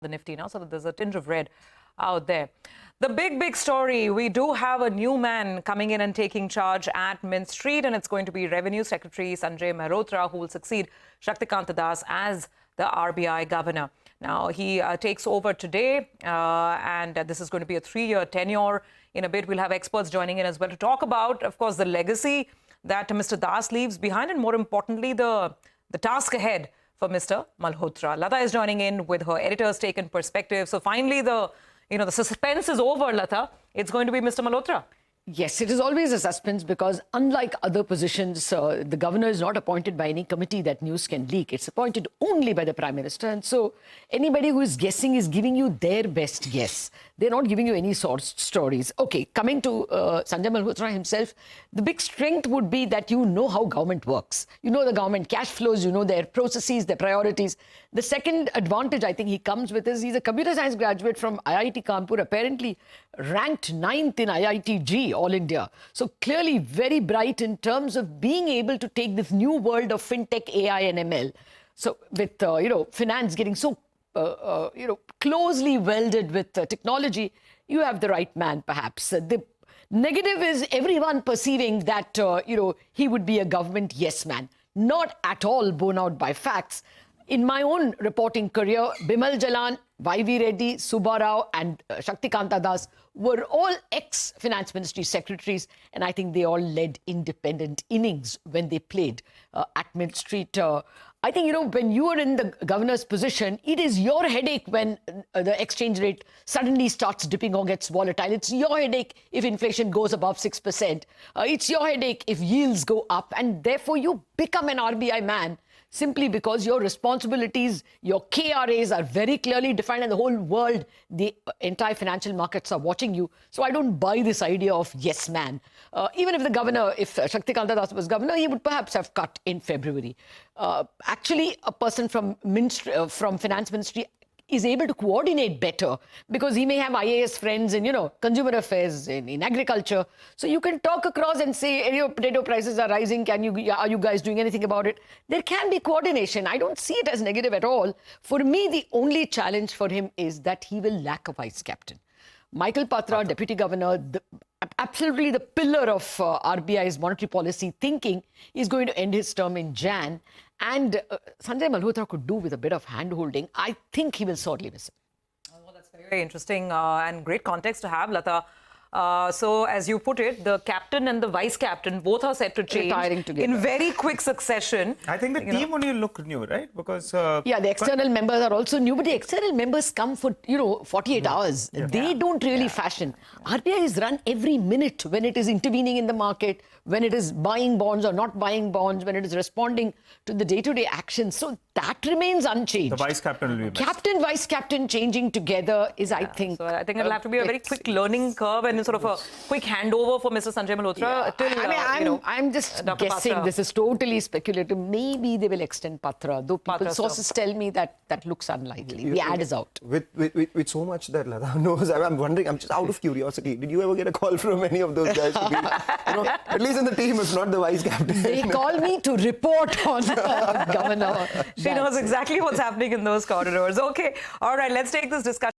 the Nifty now, so there's a tinge of red out there. The big story, we do have a new man coming in and taking charge at Mint Street, and it's going to be Revenue Secretary Sanjay Malhotra, who will succeed Shaktikanta as the RBI governor. Now, he takes over today, and this is going to be a 3-year tenure. In a bit, we'll have experts joining in as well to talk about, of course, the legacy that Mr. Das leaves behind, and more importantly, the task ahead for Mr. Malhotra. Latha is joining in with her editor's take and perspective. So finally, the suspense is over, Latha. It's going to be Mr. Malhotra. Yes, it is always a suspense because unlike other positions, the governor is not appointed by any committee that news can leak. It's appointed only by the Prime Minister. And so anybody who is guessing is giving you their best guess. They're not giving you any stories. Okay, coming to Sanjay Malhotra himself, the big strength would be that you know how government works. You know the government cash flows, you know their processes, their priorities. The second advantage I think he comes with is he's a computer science graduate from IIT Kanpur, apparently ranked 9th in IIT JEE, All India. So clearly very bright in terms of being able to take this new world of fintech, AI and ML. So with, finance getting so, closely welded with technology, you have the right man, perhaps. The negative is everyone perceiving that, he would be a government yes man. Not at all borne out by facts. In my own reporting career, Bimal Jalan, Y.V. Reddy, Subba Rao and Shaktikanta Das were all ex-Finance Ministry secretaries, and I think they all led independent innings when they played at Mint Street. I think, when you are in the governor's position, it is your headache when the exchange rate suddenly starts dipping or gets volatile. It's your headache if inflation goes above 6%. It's your headache if yields go up, and therefore you become an RBI man simply because your responsibilities, your KRAs are very clearly defined and the whole world, the entire financial markets are watching you. So I don't buy this idea of yes man. Even if the governor, if Shaktikanta Das was governor, he would perhaps have cut in February. Actually, a person from Finance Ministry is able to coordinate better because he may have IAS friends in, consumer affairs, in agriculture. So you can talk across and say, potato prices are rising. Are you guys doing anything about it? There can be coordination. I don't see it as negative at all. For me, the only challenge for him is that he will lack a vice captain. Michael Patra, Deputy Governor, absolutely the pillar of RBI's monetary policy thinking, is going to end his term in Jan. And Sanjay Malhotra could do with a bit of hand-holding. I think he will sorely miss it. Well, that's very interesting and great context to have, Latha. So, as you put it, the captain and the vice captain both are set to change in very quick succession. I think the team only look new, right? Because yeah, the external members are also new, but the external members come for 48 hours. Yeah. They don't really fashion. RBI is run every minute when it is intervening in the market, when it is buying bonds or not buying bonds, when it is responding to the day-to-day actions. So that remains unchanged. The vice captain will be missed. Captain, vice captain changing together is, I think... So I think it'll have to be a very quick learning curve and sort of a quick handover for Mr. Sanjay Malhotra. Yeah. I'm just Dr. guessing. Patra. This is totally speculative. Maybe they will extend Patra, though sources tell me that looks unlikely. The ad is out. With so much that Latha knows, I'm wondering, I'm just out of curiosity, did you ever get a call from any of those guys to be, at least in the team, if not the vice captain? They call me to report on Governor. She knows exactly what's happening in those corridors. Okay, all right, let's take this discussion.